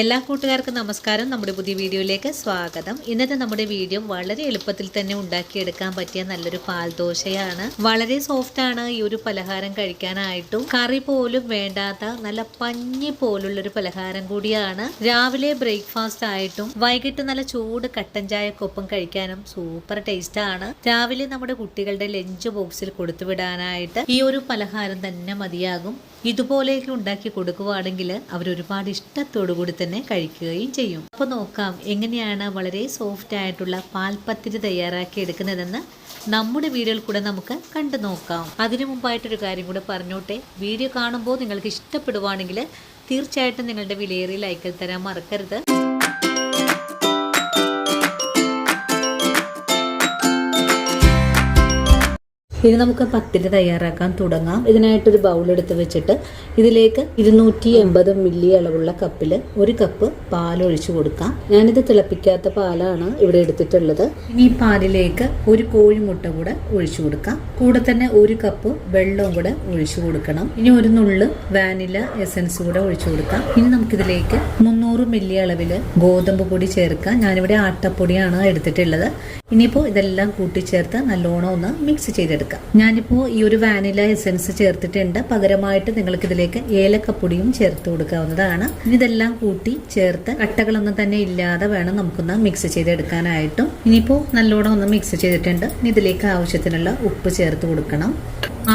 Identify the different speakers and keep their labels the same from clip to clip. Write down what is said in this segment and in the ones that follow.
Speaker 1: എല്ലാ കൂട്ടുകാർക്കും നമസ്കാരം. നമ്മുടെ പുതിയ വീഡിയോയിലേക്ക് സ്വാഗതം. ഇന്നത്തെ നമ്മുടെ വീഡിയോ വളരെ എളുപ്പത്തിൽ തന്നെ ഉണ്ടാക്കിയെടുക്കാൻ പറ്റിയ നല്ലൊരു പാൽ ദോശയാണ്. വളരെ സോഫ്റ്റ് ആണ് ഈ ഒരു പലഹാരം കഴിക്കാനായിട്ടും. കറി പോലും വേണ്ടാത്ത നല്ല പഞ്ഞി പോലുള്ളൊരു പലഹാരം കൂടിയാണ്. രാവിലെ ബ്രേക്ക്ഫാസ്റ്റ് ആയിട്ടും വൈകിട്ട് നല്ല ചൂട് കട്ടൻ ചായക്കൊപ്പം കഴിക്കാനും സൂപ്പർ ടേസ്റ്റ് ആണ്. രാവിലെ നമ്മുടെ കുട്ടികളുടെ ലഞ്ച് ബോക്സിൽ കൊടുത്തുവിടാനായിട്ട് ഈ ഒരു പലഹാരം തന്നെ മതിയാകും. ഇതുപോലെയൊക്കെ ഉണ്ടാക്കി കൊടുക്കുവാണെങ്കിൽ അവരൊരുപാട് ഇഷ്ടത്തോടു കൂടി തന്നെ കഴിക്കുകയും ചെയ്യും. അപ്പോൾ നോക്കാം എങ്ങനെയാണ് വളരെ സോഫ്റ്റ് ആയിട്ടുള്ള പാൽപ്പത്തിരി തയ്യാറാക്കി എടുക്കുന്നതെന്ന് നമ്മുടെ വീഡിയോയിൽ കൂടെ നമുക്ക് കണ്ടു നോക്കാം. അതിനു മുമ്പായിട്ടൊരു കാര്യം കൂടെ പറഞ്ഞോട്ടെ. വീഡിയോ കാണുമ്പോൾ നിങ്ങൾക്ക് ഇഷ്ടപ്പെടുവാണെങ്കിൽ തീർച്ചയായിട്ടും നിങ്ങളുടെ വിലയേറിയ ലൈക്കിൽ തരാൻ മറക്കരുത്. ഇനി നമുക്ക് പത്തിരി തയ്യാറാക്കാൻ തുടങ്ങാം. ഇതിനായിട്ടൊരു ബൗൾ എടുത്ത് വെച്ചിട്ട് ഇതിലേക്ക് 280 മില്ലി അളവുള്ള കപ്പിൽ 1 കപ്പ് പാൽ ഒഴിച്ചു കൊടുക്കാം. ഞാനിത് തിളപ്പിക്കാത്ത പാലാണ് ഇവിടെ എടുത്തിട്ടുള്ളത്. ഇനി ഈ പാലിലേക്ക് 1 കോഴിമുട്ട കൂടെ ഒഴിച്ചു കൊടുക്കാം. കൂടെ തന്നെ 1 കപ്പ് വെള്ളവും കൂടെ ഒഴിച്ചു കൊടുക്കണം. ഇനി 1 നുള്ള് വാനില എസൻസ് കൂടെ ഒഴിച്ചു കൊടുക്കാം. ഇനി നമുക്കിതിലേക്ക് 300 മില്ലി അളവിൽ ഗോതമ്പ് പൊടി ചേർക്കാം. ഞാനിവിടെ ആട്ടപ്പൊടിയാണ് എടുത്തിട്ടുള്ളത്. ഇനിയിപ്പോൾ ഇതെല്ലാം കൂട്ടിച്ചേർത്ത് നല്ലോണം ഒന്ന് മിക്സ് ചെയ്തെടുക്കാം. ഞാനിപ്പോൾ ഈ ഒരു വാനില എസൻസ് ചേർത്തിട്ടുണ്ട്. പകരമായിട്ട് നിങ്ങൾക്ക് ഇതിലേക്ക് ഏലക്കപ്പൊടിയും ചേർത്ത് കൊടുക്കാവുന്നതാണ്. ഇതെല്ലാം കൂട്ടി ചേർത്ത് കട്ടകളൊന്നും തന്നെ ഇല്ലാതെ വേണം നമുക്കൊന്ന് മിക്സ് ചെയ്തെടുക്കാനായിട്ടും. ഇനിയിപ്പോൾ നല്ലോണം ഒന്ന് മിക്സ് ചെയ്തിട്ടുണ്ട്. ഇനി ഇതിലേക്ക് ആവശ്യത്തിനുള്ള ഉപ്പ് ചേർത്ത് കൊടുക്കണം.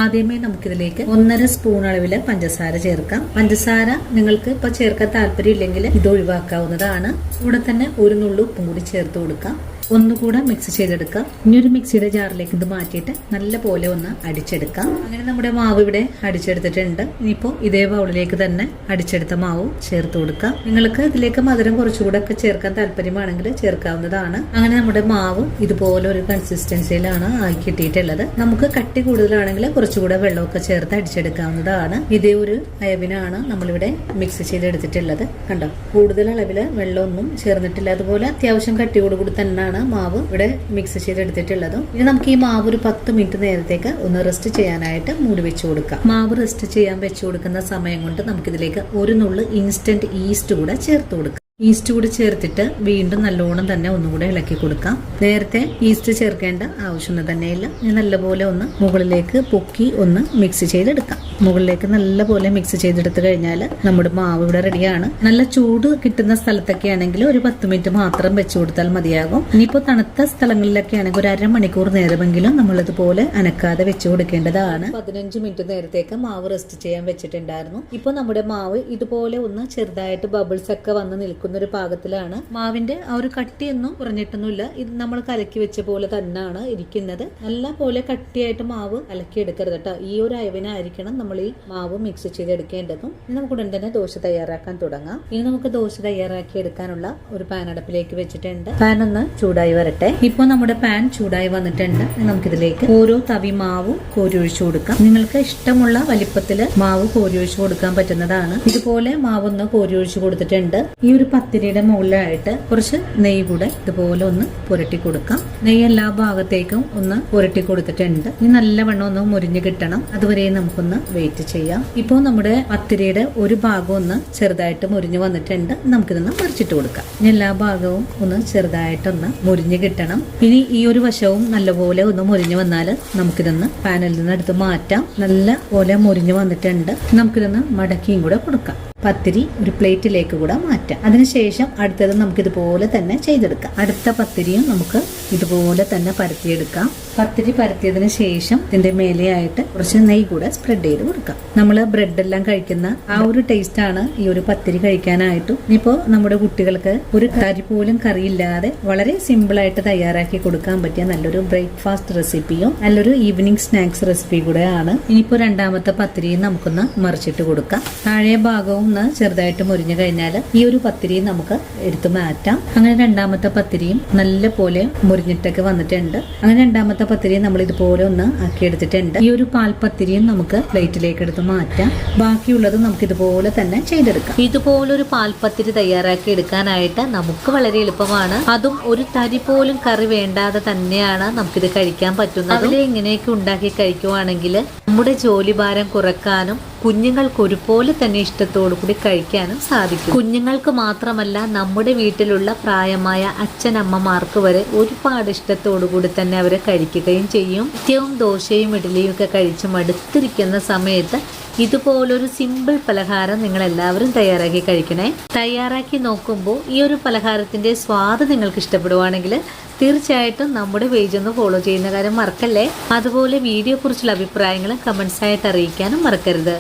Speaker 1: ആദ്യമേ നമുക്കിതിലേക്ക് 1.5 സ്പൂൺ അളവിൽ പഞ്ചസാര ചേർക്കാം. പഞ്ചസാര നിങ്ങൾക്ക് ഇപ്പോൾ ചേർക്കാൻ താല്പര്യം ഇല്ലെങ്കിൽ ഇത് ഒഴിവാക്കാവുന്നതാണ്. കൂടെ തന്നെ 1 നുള്ളു ഉപ്പും കൂടി ചേർത്ത് കൊടുക്കാം. ഒന്നുകൂടെ മിക്സ് ചെയ്തെടുക്കാം. ഇനി ഒരു മിക്സിയുടെ ജാറിലേക്ക് ഇത് മാറ്റിയിട്ട് നല്ല പോലെ ഒന്ന് അടിച്ചെടുക്കാം. അങ്ങനെ നമ്മുടെ മാവ് ഇവിടെ അടിച്ചെടുത്തിട്ടുണ്ട്. ഇനിയിപ്പോൾ ഇതേ ബൗളിലേക്ക് തന്നെ അടിച്ചെടുത്ത മാവ് ചേർത്ത് കൊടുക്കാം. നിങ്ങൾക്ക് ഇതിലേക്ക് മധുരം കുറച്ചുകൂടെ ഒക്കെ ചേർക്കാൻ താല്പര്യമാണെങ്കിൽ ചേർക്കാവുന്നതാണ്. അങ്ങനെ നമ്മുടെ മാവ് ഇതുപോലെ ഒരു കൺസിസ്റ്റൻസിയിലാണ് ആക്കി കിട്ടിയിട്ടുള്ളത്. നമുക്ക് കട്ടി കൂടുതലാണെങ്കിൽ കുറച്ചുകൂടെ വെള്ളമൊക്കെ ചേർത്ത് അടിച്ചെടുക്കാവുന്നതാണ്. ഇതേ ഒരു അയവിനാണ് നമ്മളിവിടെ മിക്സ് ചെയ്തെടുത്തിട്ടുള്ളത്. കണ്ടോ, കൂടുതൽ അളവിൽ വെള്ളമൊന്നും ചേർന്നിട്ടില്ല. അതുപോലെ അത്യാവശ്യം കട്ടിയോടുകൂടി തന്നെയാണ് മാവ് ഇവിടെ മിക്സ് ചെയ്തെടുത്തിട്ടുള്ളതും. ഇനി നമുക്ക് ഈ മാവ് ഒരു 10 മിനിറ്റ് നേരത്തേക്ക് ഒന്ന് റെസ്റ്റ് ചെയ്യാനായിട്ട് മൂടി വെച്ച് കൊടുക്കാം. മാവ് റെസ്റ്റ് ചെയ്യാൻ വെച്ച് കൊടുക്കുന്ന സമയം കൊണ്ട് നമുക്കിതിലേക്ക് 1 നുള്ളു ഇൻസ്റ്റന്റ് ഈസ്റ്റ് കൂടെ ചേർത്ത് കൊടുക്കാം. ഈസ്റ്റ് കൂടി ചേർത്തിട്ട് വീണ്ടും നല്ലോണം തന്നെ ഒന്നുകൂടെ ഇളക്കി കൊടുക്കാം. നേരത്തെ ഈസ്റ്റ് ചേർക്കേണ്ട ആവശ്യമൊന്നും തന്നെയില്ല. നല്ലപോലെ ഒന്ന് മുകളിലേക്ക് പൊക്കി ഒന്ന് മിക്സ് ചെയ്തെടുക്കാം. മുകളിലേക്ക് നല്ലപോലെ മിക്സ് ചെയ്തെടുത്ത് കഴിഞ്ഞാൽ നമ്മുടെ മാവ് ഇവിടെ റെഡിയാണ്. നല്ല ചൂട് കിട്ടുന്ന സ്ഥലത്തൊക്കെ ആണെങ്കിൽ ഒരു 10 മിനിറ്റ് മാത്രം വെച്ച് കൊടുത്താൽ മതിയാകും. ഇനിയിപ്പോൾ തണുത്ത സ്ഥലങ്ങളിലൊക്കെ ആണെങ്കിൽ ഒരു അരമണിക്കൂർ നേരമെങ്കിലും നമ്മളിതുപോലെ അനക്കാതെ വെച്ച് കൊടുക്കേണ്ടതാണ്. 15 മിനിറ്റ് നേരത്തേക്ക് മാവ് റെസ്റ്റ് ചെയ്യാൻ വെച്ചിട്ടുണ്ടായിരുന്നു. ഇപ്പോൾ നമ്മുടെ മാവ് ഇതുപോലെ ഒന്ന് ചെറുതായിട്ട് ബബിൾസ് ഒക്കെ വന്ന് നിൽക്കും ഒരു പാകത്തിലാണ്. മാവിന്റെ ആ ഒരു കട്ടിയൊന്നും കുറഞ്ഞിട്ടൊന്നുമില്ല. ഇത് നമ്മൾ കലക്കി വെച്ച പോലെ തന്നെയാണ് ഇരിക്കുന്നത്. നല്ല പോലെ കട്ടിയായിട്ട് മാവ് കലക്കി എടുക്കരുത് കേട്ടോ. ഈ ഒരു അയവിനായിരിക്കണം നമ്മൾ ഈ മാവ് മിക്സ് ചെയ്തെടുക്കേണ്ടതും. ഇനി നമുക്ക് ഉടൻ തന്നെ ദോശ തയ്യാറാക്കാൻ തുടങ്ങാം. ഇനി നമുക്ക് ദോശ തയ്യാറാക്കി എടുക്കാനുള്ള ഒരു പാൻ അടുപ്പിലേക്ക് വെച്ചിട്ടുണ്ട്. പാൻ ഒന്ന് ചൂടായി വരട്ടെ. ഇപ്പോൾ നമ്മുടെ പാൻ ചൂടായി വന്നിട്ടുണ്ട്. നമുക്കിതിലേക്ക് ഓരോ തവി മാവ് കോരി ഒഴിച്ചു കൊടുക്കാം. നിങ്ങൾക്ക് ഇഷ്ടമുള്ള വലിപ്പത്തില് മാവ് കോരി ഒഴിച്ചു കൊടുക്കാൻ പറ്റുന്നതാണ്. ഇതുപോലെ മാവൊന്ന് കോരി ഒഴിച്ചു കൊടുത്തിട്ടുണ്ട്. ഈ ഒരു പത്തിരിയുടെ മുകളിലായിട്ട് കുറച്ച് നെയ്യ് കൂടെ ഇതുപോലെ ഒന്ന് പുരട്ടി കൊടുക്കാം. നെയ്യ് എല്ലാ ഭാഗത്തേക്കും ഒന്ന് പുരട്ടി കൊടുത്തിട്ടുണ്ട്. ഇനി നല്ലവണ്ണം ഒന്ന് മുരിഞ്ഞ് കിട്ടണം. അതുവരെ നമുക്കൊന്ന് വെയിറ്റ് ചെയ്യാം. ഇപ്പോൾ നമ്മുടെ പത്തിരിയുടെ ഒരു ഭാഗം ഒന്ന് ചെറുതായിട്ട് മുരിഞ്ഞ് വന്നിട്ടുണ്ട്. നമുക്കിതൊന്ന് മറിച്ചിട്ട് കൊടുക്കാം. ഇനി എല്ലാ ഭാഗവും ഒന്ന് ചെറുതായിട്ടൊന്ന് മുരിഞ്ഞ് കിട്ടണം. ഇനി ഈ ഒരു വശവും നല്ലപോലെ ഒന്ന് മുരിഞ്ഞ് വന്നാൽ നമുക്കിതൊന്ന് പാനിൽ നിന്ന് എടുത്ത് മാറ്റാം. നല്ല പോലെ മുരിഞ്ഞ് വന്നിട്ടുണ്ട്. നമുക്കിതൊന്ന് മടക്കിയും കൂടെ കൊടുക്കാം. പത്തിരി ഒരു പ്ലേറ്റിലേക്ക് കൂടെ മാറ്റാം. അതിനുശേഷം അടുത്തത് നമുക്ക് ഇതുപോലെ തന്നെ ചെയ്തെടുക്കാം. അടുത്ത പത്തിരിയും നമുക്ക് ഇതുപോലെ തന്നെ പരത്തിയെടുക്കാം. പത്തിരി പരത്തിയതിന് ശേഷം ഇതിന്റെ മേലെയായിട്ട് കുറച്ച് നെയ്യ് കൂടെ സ്പ്രെഡ് ചെയ്ത് കൊടുക്കാം. നമ്മൾ ബ്രെഡ് എല്ലാം കഴിക്കുന്ന ആ ഒരു ടേസ്റ്റ് ആണ് ഈ ഒരു പത്തിരി കഴിക്കാനായിട്ടും. ഇനിയിപ്പോ നമ്മുടെ കുട്ടികൾക്ക് ഒരു കറി പോലും കറിയില്ലാതെ വളരെ സിമ്പിൾ ആയിട്ട് തയ്യാറാക്കി കൊടുക്കാൻ പറ്റിയ നല്ലൊരു ബ്രേക്ക്ഫാസ്റ്റ് റെസിപ്പിയും നല്ലൊരു ഈവനിങ് സ്നാക്സ് റെസിപ്പി കൂടെയാണ്. ഇനിയിപ്പോ രണ്ടാമത്തെ പത്തിരിയും നമുക്കൊന്ന് മറിച്ചിട്ട് കൊടുക്കാം. താഴെ ഭാഗവും ഒന്ന് ചെറുതായിട്ട് മുരിഞ്ഞു കഴിഞ്ഞാൽ ഈ ഒരു പത്തിരിയും നമുക്ക് എടുത്തു മാറ്റാം. അങ്ങനെ രണ്ടാമത്തെ പത്തിരിയും നല്ല പോലെ മുരിഞ്ഞിട്ടൊക്കെ വന്നിട്ടുണ്ട്. അങ്ങനെ രണ്ടാമത്തെ പത്തിരിയും നമ്മൾ ഇതുപോലെ ഒന്ന് ആക്കിയെടുത്തിട്ടുണ്ട്. ഈ ഒരു പാൽപ്പത്തിരിയും നമുക്ക് പ്ലേറ്റിലേക്ക് എടുത്ത് മാറ്റാം. ബാക്കിയുള്ളത് നമുക്ക് ഇതുപോലെ തന്നെ ചെയ്തെടുക്കാം. ഇതുപോലൊരു പാൽപ്പത്തിരി തയ്യാറാക്കി എടുക്കാനായിട്ട് നമുക്ക് വളരെ എളുപ്പമാണ്. അതും ഒരു തരി പോലും കറി വേണ്ടാതെ തന്നെയാണ് നമുക്കിത് കഴിക്കാൻ പറ്റുന്നത്. അതിൽ ഇങ്ങനെയൊക്കെ ഉണ്ടാക്കി കഴിക്കുവാണെങ്കിൽ നമ്മുടെ ജോലി ഭാരം കുറക്കാനും കുഞ്ഞുങ്ങൾക്ക് ഒരുപോലെ തന്നെ ഇഷ്ടത്തോടു കൂടി കഴിക്കാനും സാധിക്കും. കുഞ്ഞുങ്ങൾക്ക് മാത്രമല്ല, നമ്മുടെ വീട്ടിലുള്ള പ്രായമായ അച്ഛനമ്മമാർക്ക് വരെ ഒരുപാട് ഇഷ്ടത്തോടു കൂടി തന്നെ അവർ കഴിക്കുകയും ചെയ്യും. നിത്യവും ദോശയും ഇഡ്ഡലിയും ഒക്കെ കഴിച്ച് മടുത്തിരിക്കുന്ന സമയത്ത് ഇതുപോലൊരു സിമ്പിൾ പലഹാരം നിങ്ങൾ എല്ലാവരും തയ്യാറാക്കി കഴിക്കണേ. തയ്യാറാക്കി നോക്കുമ്പോൾ ഈ ഒരു പലഹാരത്തിന്റെ സ്വാദ് നിങ്ങൾക്ക് ഇഷ്ടപ്പെടുവാണെങ്കിൽ തീർച്ചയായിട്ടും നമ്മുടെ പേജ് ഒന്ന് ഫോളോ ചെയ്യുന്ന കാര്യം മറക്കല്ലേ. അതുപോലെ വീഡിയോ കുറിച്ചുള്ള അഭിപ്രായങ്ങൾ കമന്റ്സ് ആയിട്ട് അറിയിക്കാനും മറക്കരുത്.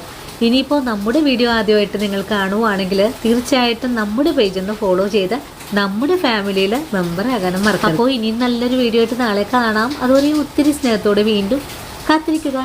Speaker 1: ഇനിയിപ്പോൾ നമ്മുടെ വീഡിയോ ആദ്യമായിട്ട് നിങ്ങൾ കാണുവാണെങ്കിൽ തീർച്ചയായിട്ടും നമ്മുടെ പേജ് ഒന്ന് ഫോളോ ചെയ്ത് നമ്മുടെ ഫാമിലിയിൽ മെമ്പർ ആകാനും മറക്കരുത്. അപ്പോൾ ഇനി നല്ലൊരു വീഡിയോ ആയിട്ട് നാളെ കാണാം. അതുപോലെ ഒത്തിരി സ്നേഹത്തോടെ വീണ്ടും കാത്തിരിക്കുക.